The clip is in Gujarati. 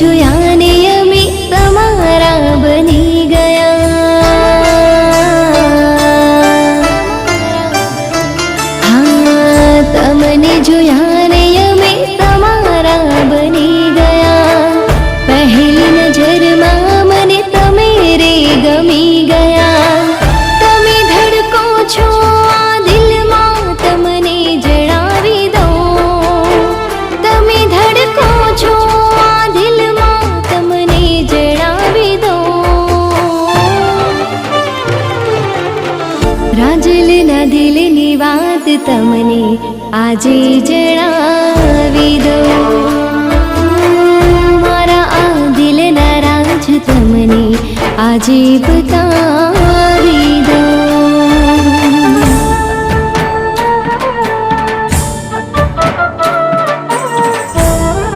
જોયા ને અમે તમારા બની ગયા. હા, તમને જોયા ને અમે તમારા બની ગયા. પહેલી નજરમાં મને તમે રે ગમી ગયા. તમે ધડકો છો આ દિલમાં તમને જણાવી દઉં. તમે ધડકો છો આ દિલમાં તમને જણાવી દઉં. રાજલના દિલની વાત તમને આજે જણાવી દઉં. મારા આ દિલના રાજ તમને આજે